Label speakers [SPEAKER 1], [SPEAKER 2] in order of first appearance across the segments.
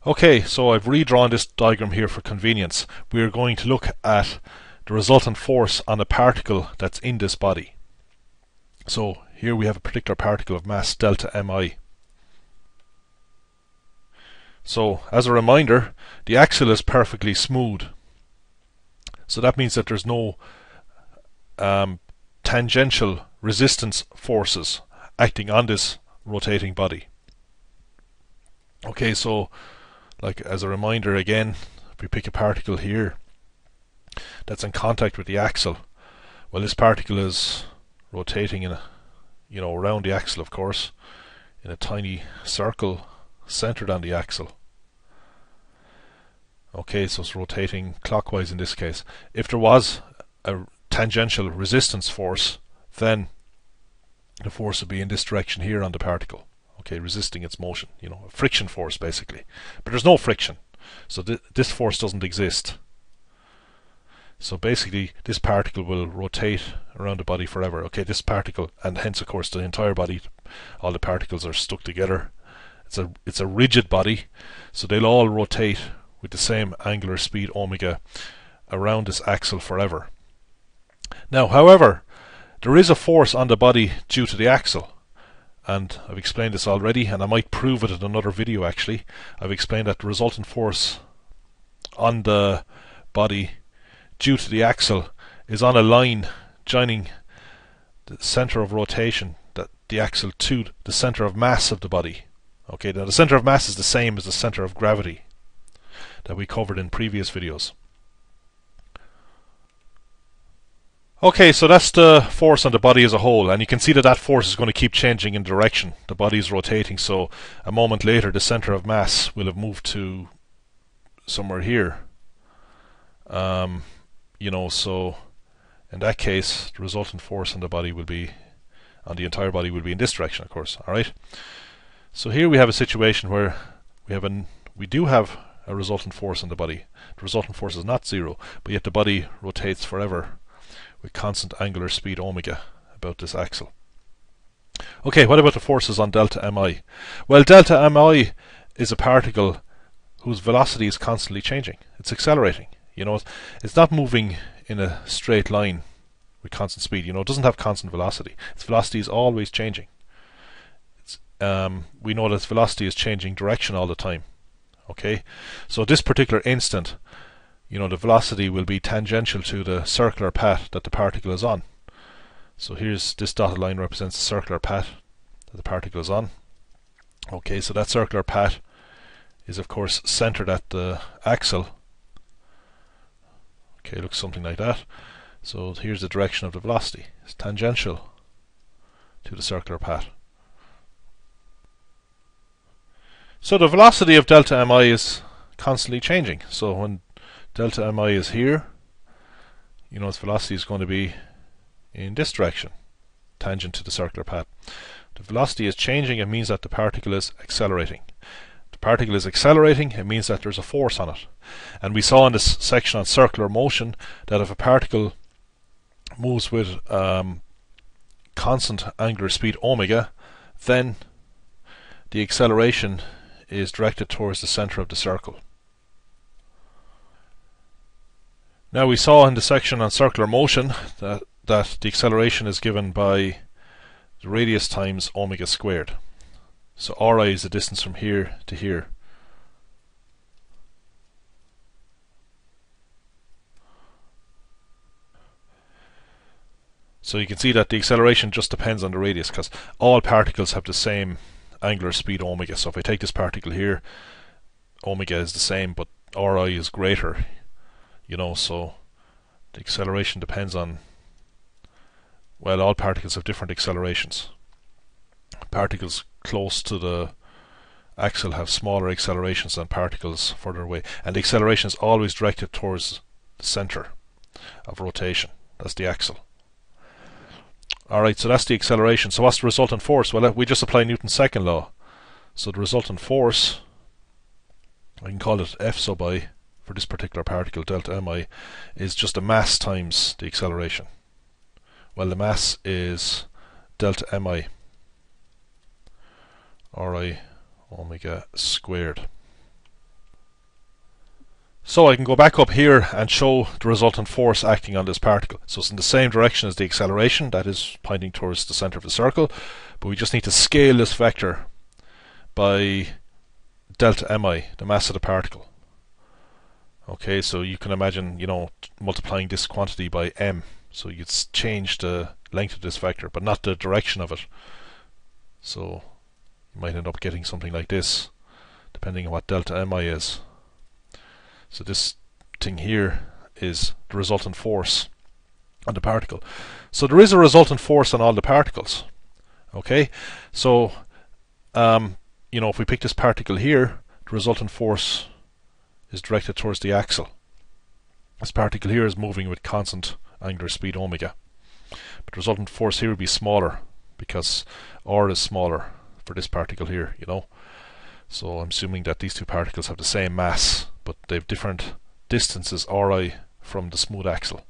[SPEAKER 1] Okay, so I've redrawn this diagram here for convenience. We are going to look at the resultant force on a particle that's in this body. So here we have a particular particle of mass delta mi. So as a reminder, the axial is perfectly smooth. So that means that there's no tangential resistance forces acting on this rotating body. Okay, so like as a reminder again, if we pick a particle here that's in contact with the axle, well, this particle is rotating in a, around the axle, of course, in a tiny circle centered on the axle. Okay, so it's rotating clockwise in this case. If there was a tangential resistance force, then the force would be in this direction here on the particle. Okay, resisting its motion, a friction force basically. But there's no friction, so this force doesn't exist. So basically this particle will rotate around the body forever. Okay, this particle, and hence of course the entire body, all the particles are stuck together. It's a rigid body, so they'll all rotate with the same angular speed omega around this axle forever. Now, however, there is a force on the body due to the axle. And I've explained this already, and I might prove it in another video actually. I've explained that the resultant force on the body due to the axle is on a line joining the center of rotation, the axle, to the center of mass of the body. Okay, now the center of mass is the same as the center of gravity that we covered in previous videos. Okay, so that's the force on the body as a whole, and you can see that force is going to keep changing in direction. The body is rotating, so a moment later the center of mass will have moved to somewhere here. So in that case, the resultant force on the body will be, on the entire body, will be in this direction, of course. All right. So here we have a situation where we do have a resultant force on the body. The resultant force is not zero, but yet the body rotates forever with constant angular speed omega about this axle. Okay, what about the forces on delta mi? Well, delta mi is a particle whose velocity is constantly changing. It's accelerating. It's not moving in a straight line with constant speed. It doesn't have constant velocity. Its velocity is always changing. We know that its velocity is changing direction all the time. Okay, so at this particular instant, the velocity will be tangential to the circular path that the particle is on. So here's this dotted line represents the circular path that the particle is on. Okay, so that circular path is of course centered at the axle. Okay, it looks something like that. So here's the direction of the velocity. It's tangential to the circular path. So the velocity of delta mi is constantly changing. So when delta mi is here, its velocity is going to be in this direction, tangent to the circular path. The velocity is changing, it means that the particle is accelerating. The particle is accelerating, it means that there's a force on it. And we saw in this section on circular motion that if a particle moves with constant angular speed omega, then the acceleration is directed towards the center of the circle. Now we saw in the section on circular motion that the acceleration is given by the radius times omega squared. So Ri is the distance from here to here. So you can see that the acceleration just depends on the radius, because all particles have the same angular speed omega. So if I take this particle here, omega is the same, but Ri is greater. So the acceleration depends on, well, all particles have different accelerations. Particles close to the axle have smaller accelerations than particles further away, and the acceleration is always directed towards the center of rotation. That's the axle. Alright, so that's the acceleration. So what's the resultant force? Well, we just apply Newton's second law. So the resultant force, I can call it F sub I, for this particular particle, delta mi, is just the mass times the acceleration. Well, the mass is delta mi, Ri omega squared. So I can go back up here and show the resultant force acting on this particle. So it's in the same direction as the acceleration, that is pointing towards the center of the circle, but we just need to scale this vector by delta mi, the mass of the particle. Okay, so you can imagine, multiplying this quantity by m. So you change the length of this vector, but not the direction of it. So you might end up getting something like this, depending on what delta mi is. So this thing here is the resultant force on the particle. So there is a resultant force on all the particles. Okay, so if we pick this particle here, the resultant force is directed towards the axle. This particle here is moving with constant angular speed omega. But the resultant force here would be smaller because r is smaller for this particle here, So I'm assuming that these two particles have the same mass, but they have different distances ri from the smooth axle.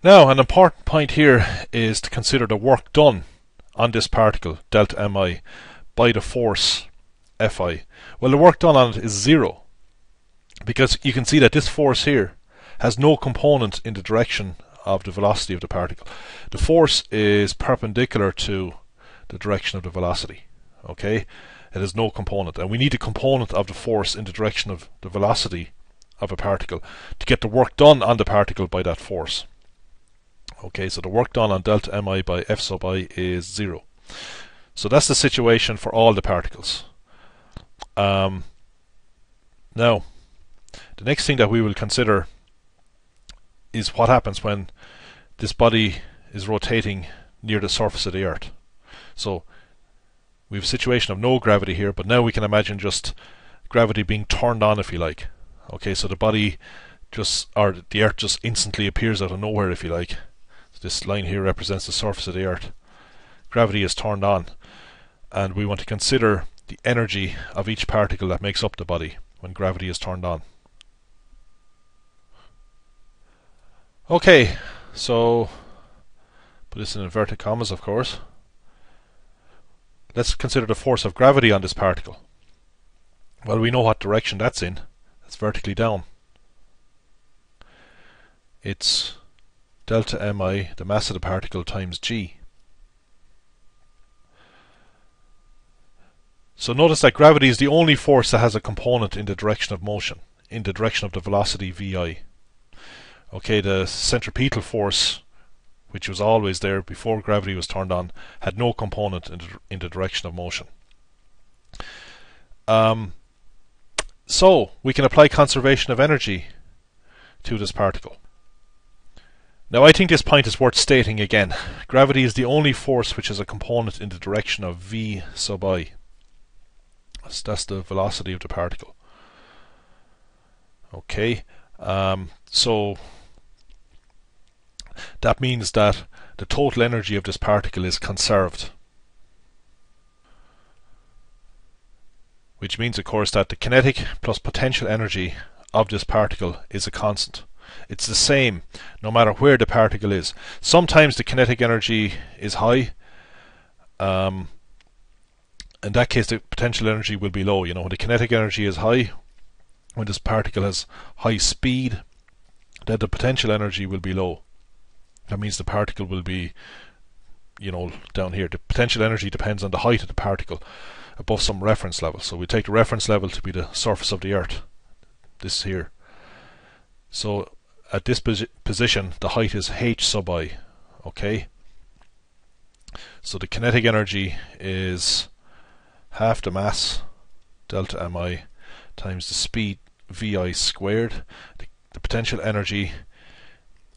[SPEAKER 1] Now, an important point here is to consider the work done on this particle, delta mi, by the force Fi. Well, the work done on it is zero, because you can see that this force here has no component in the direction of the velocity of the particle. The force is perpendicular to the direction of the velocity. Okay, it has no component, and we need a component of the force in the direction of the velocity of a particle to get the work done on the particle by that force. Okay, so the work done on delta mi by f sub I is zero. So that's the situation for all the particles. Now, the next thing that we will consider is what happens when this body is rotating near the surface of the Earth. So we have a situation of no gravity here, but now we can imagine just gravity being turned on, if you like. Okay, so the body or the Earth just instantly appears out of nowhere, if you like. So this line here represents the surface of the Earth. Gravity is turned on, and we want to consider the energy of each particle that makes up the body when gravity is turned on. Okay, so put this in inverted commas, of course. Let's consider the force of gravity on this particle. Well, we know what direction that's in. It's vertically down. It's delta mi, the mass of the particle, times g. So notice that gravity is the only force that has a component in the direction of motion, in the direction of the velocity vi. Okay, the centripetal force, which was always there before gravity was turned on, had no component in the direction of motion. So we can apply conservation of energy to this particle. Now, I think this point is worth stating again. Gravity is the only force which has a component in the direction of v sub I. That's the velocity of the particle. Okay, so that means that the total energy of this particle is conserved. Which means, of course, that the kinetic plus potential energy of this particle is a constant. It's the same no matter where the particle is. Sometimes the kinetic energy is high. In that case, the potential energy will be low. When the kinetic energy is high, when this particle has high speed, then the potential energy will be low. That means the particle will be, down here. The potential energy depends on the height of the particle above some reference level. So we take the reference level to be the surface of the Earth. This here. So at this position, the height is h sub I. Okay. So the kinetic energy is half the mass, delta mi, times the speed, vi squared. The potential energy,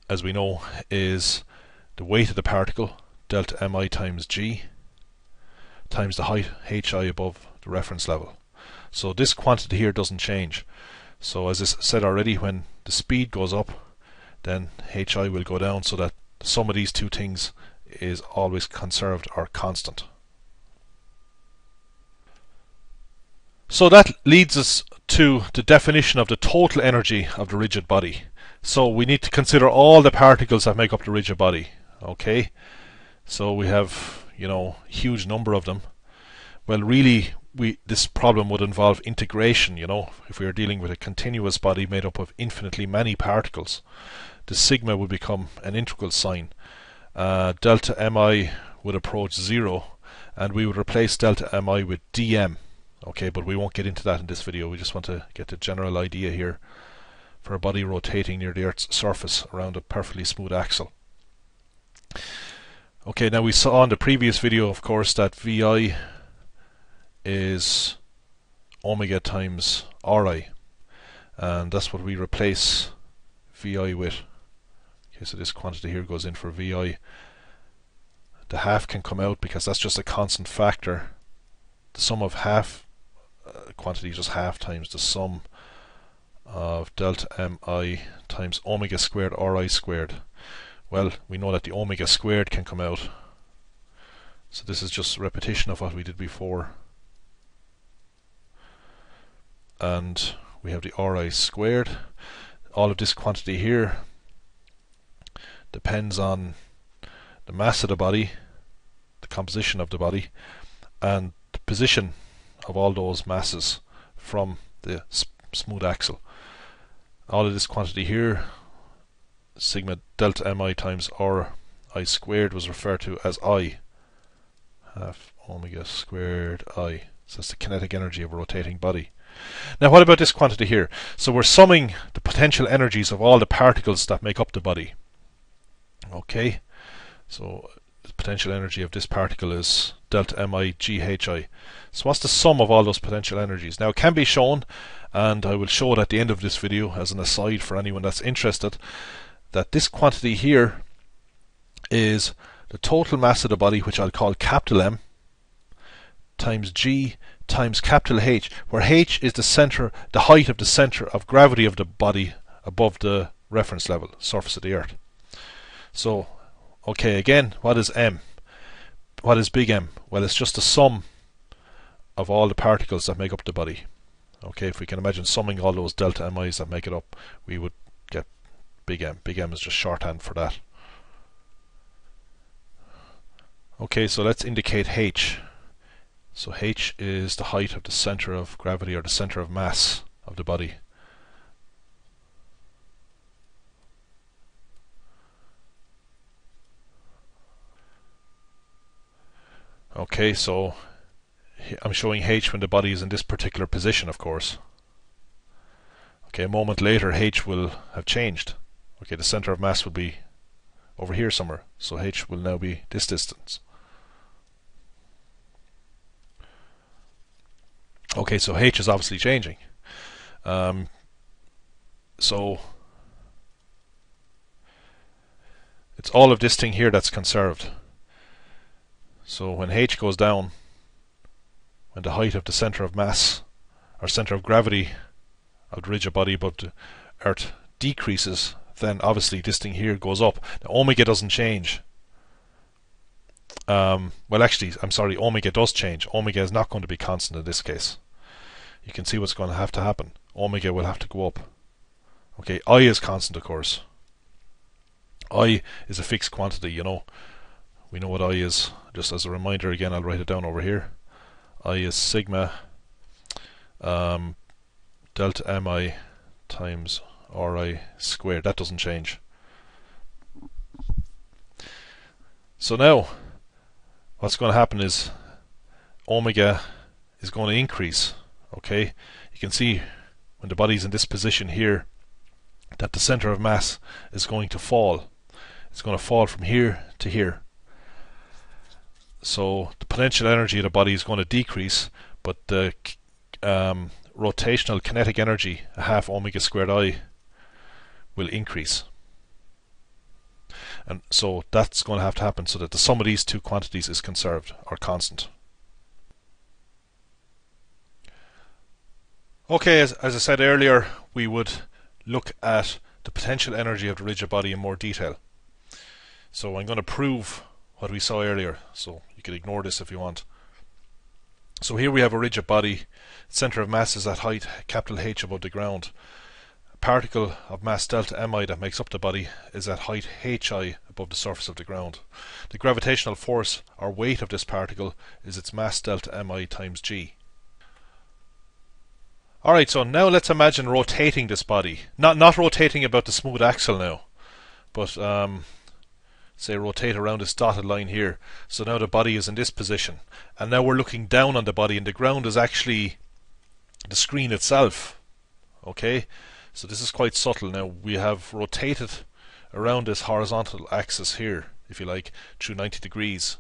[SPEAKER 1] as we know, is the weight of the particle, delta mi times g, times the height, hi, above the reference level. So this quantity here doesn't change. So as I said already, when the speed goes up, then hi will go down, so that the sum of these two things is always conserved or constant. So that leads us to the definition of the total energy of the rigid body. So we need to consider all the particles that make up the rigid body. Okay, so we have huge number of them. Well, really this problem would involve integration, if we are dealing with a continuous body made up of infinitely many particles. The sigma would become an integral sign. Delta mi would approach 0, and we would replace delta mi with dm. Okay, but we won't get into that in this video. We just want to get the general idea here for a body rotating near the Earth's surface around a perfectly smooth axle. Okay, now we saw in the previous video, of course, that Vi is omega times Ri, and that's what we replace Vi with. Okay, so this quantity here goes in for Vi. The half can come out because that's just a constant factor. The sum of half quantity is just half times the sum of delta mi times omega squared Ri squared. Well, we know that the omega squared can come out, so this is just a repetition of what we did before. And we have the Ri squared. All of this quantity here depends on the mass of the body, the composition of the body, and the position of all those masses from the smooth axle. All of this quantity here, sigma delta mi times Ri squared, was referred to as I, half omega squared I. So that's the kinetic energy of a rotating body. Now what about this quantity here? So we're summing the potential energies of all the particles that make up the body. Okay, so the potential energy of this particle is delta mi ghi. So what's the sum of all those potential energies? Now it can be shown, and I will show it at the end of this video as an aside for anyone that's interested, that this quantity here is the total mass of the body, which I'll call capital M, times G times capital H, where H is the height of the center of gravity of the body above the reference level, surface of the Earth. So, okay, again, what is M? What is big M? Well, it's just the sum of all the particles that make up the body. Okay, if we can imagine summing all those delta mi's that make it up, we would get big M. Big M is just shorthand for that. Okay, so let's indicate H. So H is the height of the center of gravity, or the center of mass of the body. Okay, so I'm showing H when the body is in this particular position, of course. Okay, a moment later H will have changed. Okay, the center of mass will be over here somewhere, so H will now be this distance. Okay, so H is obviously changing. So it's all of this thing here that's conserved. So when H goes down, when the height of the center of mass, or center of gravity of the rigid body above the Earth decreases, then obviously this thing here goes up. Now omega doesn't change. Well, actually, I'm sorry, omega does change. Omega is not going to be constant in this case. You can see what's going to happen. Omega will have to go up. Okay, I is constant, of course. I is a fixed quantity, We know what I is. Just as a reminder again, I'll write it down over here. I is sigma delta mi times Ri squared. That doesn't change. So now what's going to happen is omega is going to increase. Okay, you can see when the body's in this position here that the center of mass is going to fall. It's going to fall from here to here. So the potential energy of the body is going to decrease, but the rotational kinetic energy, a half omega squared I, will increase. And so that's going to have to happen so that the sum of these two quantities is conserved, or constant. Okay, as I said earlier, we would look at the potential energy of the rigid body in more detail. So I'm going to prove what we saw earlier, so you can ignore this if you want. So here we have a rigid body, center of mass is at height capital H above the ground. A particle of mass delta mi that makes up the body is at height hi above the surface of the ground. The gravitational force or weight of this particle is its mass delta mi times g. Alright, so now let's imagine rotating this body. Not rotating about the smooth axle now, but say rotate around this dotted line here. So now the body is in this position, and now we're looking down on the body, and the ground is actually the screen itself. Okay, so this is quite subtle. Now we have rotated around this horizontal axis here, if you like, through 90 degrees.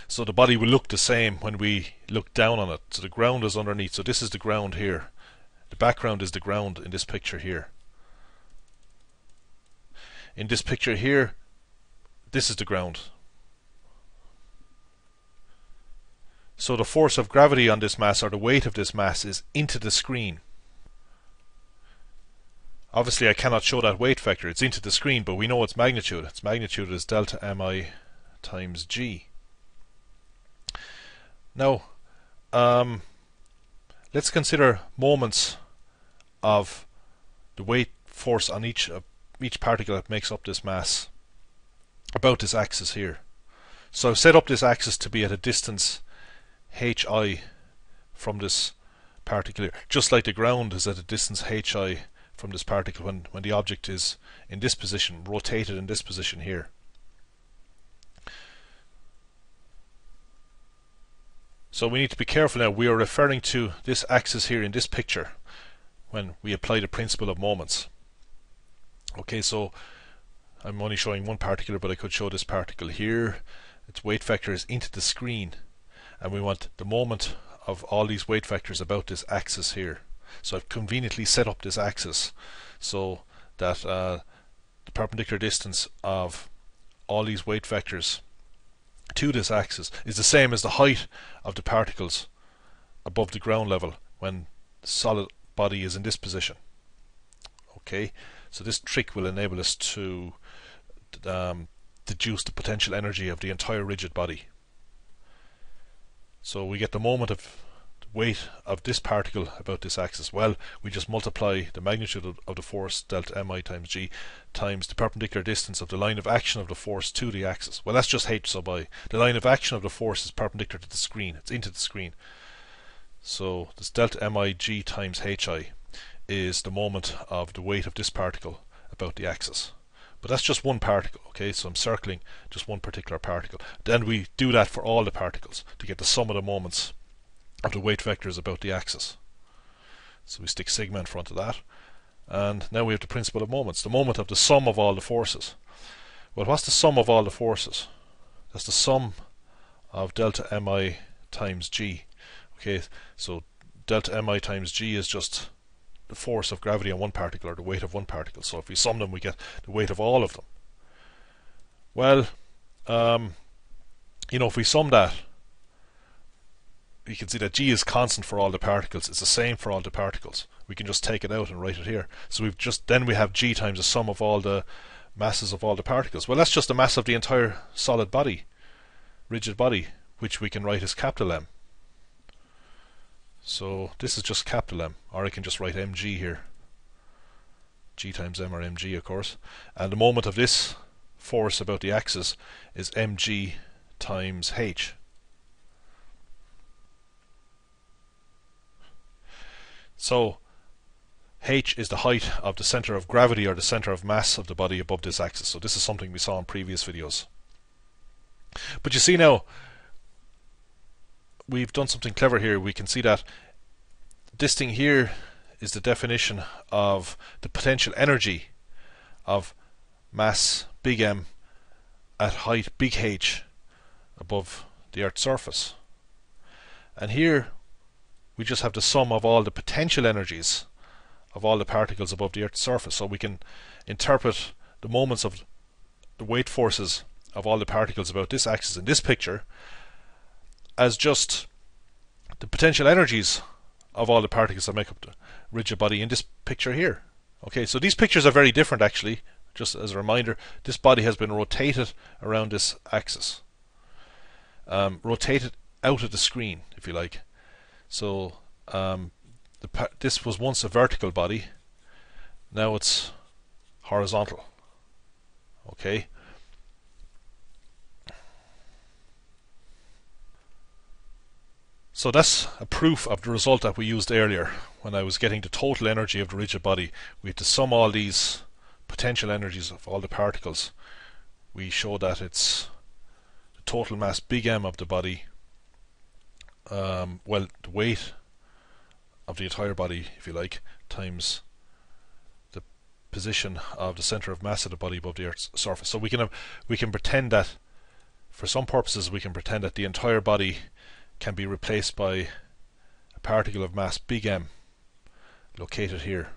[SPEAKER 1] So the body will look the same when we look down on it. So the ground is underneath. So this is the ground here. The background is the ground in this picture here. In this picture here, this is the ground. So the force of gravity on this mass, or the weight of this mass, is into the screen. Obviously I cannot show that weight vector. It's into the screen, but we know its magnitude. Its magnitude is delta mi times g. Now, let's consider moments of the weight force on each particle that makes up this mass about this axis here. So I've set up this axis to be at a distance hi from this particle here, just like the ground is at a distance hi from this particle when the object is in this position, rotated in this position here. So we need to be careful now. We are referring to this axis here in this picture when we apply the principle of moments. Okay, so I'm only showing one particle, but I could show this particle here. Its weight vector is into the screen, and we want the moment of all these weight vectors about this axis here. So I've conveniently set up this axis so that the perpendicular distance of all these weight vectors to this axis is the same as the height of the particles above the ground level when the solid body is in this position. Okay, so this trick will enable us to deduce the potential energy of the entire rigid body. So we get the moment of the weight of this particle about this axis. Well, we just multiply the magnitude of the force, delta mi times g, times the perpendicular distance of the line of action of the force to the axis. Well, that's just h sub I. The line of action of the force is perpendicular to the screen. It's into the screen. So this delta mi g times hi is the moment of the weight of this particle about the axis. But that's just one particle, okay? So I'm circling just one particular particle. Then we do that for all the particles to get the sum of the moments of the weight vectors about the axis. So we stick sigma in front of that. And now we have the principle of moments, the moment of the sum of all the forces. Well, what's the sum of all the forces? That's the sum of delta mi times g. Okay, so delta mi times g is just the force of gravity on one particle, or the weight of one particle. So if we sum them, we get the weight of all of them. Well, if we sum that, you can see that g is constant for all the particles. It's the same for all the particles. We can just take it out and write it here. So then we have g times the sum of all the masses of all the particles. Well, that's just the mass of the entire solid body, rigid body, which we can write as capital M. So this is just capital M, or I can just write mg here. G times m, or mg, of course. And the moment of this force about the axis is mg times h. So h is the height of the center of gravity, or the center of mass of the body above this axis. So this is something we saw in previous videos. But you see now, we've done something clever here. We can see that this thing here is the definition of the potential energy of mass big M at height big H above the Earth's surface. And here we just have the sum of all the potential energies of all the particles above the Earth's surface. So we can interpret the moments of the weight forces of all the particles about this axis in this picture as just the potential energies of all the particles that make up the rigid body in this picture here. Okay, so these pictures are very different actually. Just as a reminder, this body has been rotated around this axis. Rotated out of the screen, if you like. So this was once a vertical body. Now it's horizontal. Okay. So that's a proof of the result that we used earlier. When I was getting the total energy of the rigid body, we had to sum all these potential energies of all the particles. We show that it's the total mass big M of the body, well, the weight of the entire body, if you like, times the position of the center of mass of the body above the Earth's surface. So we can pretend that, for some purposes, we can pretend that the entire body can be replaced by a particle of mass big M located here.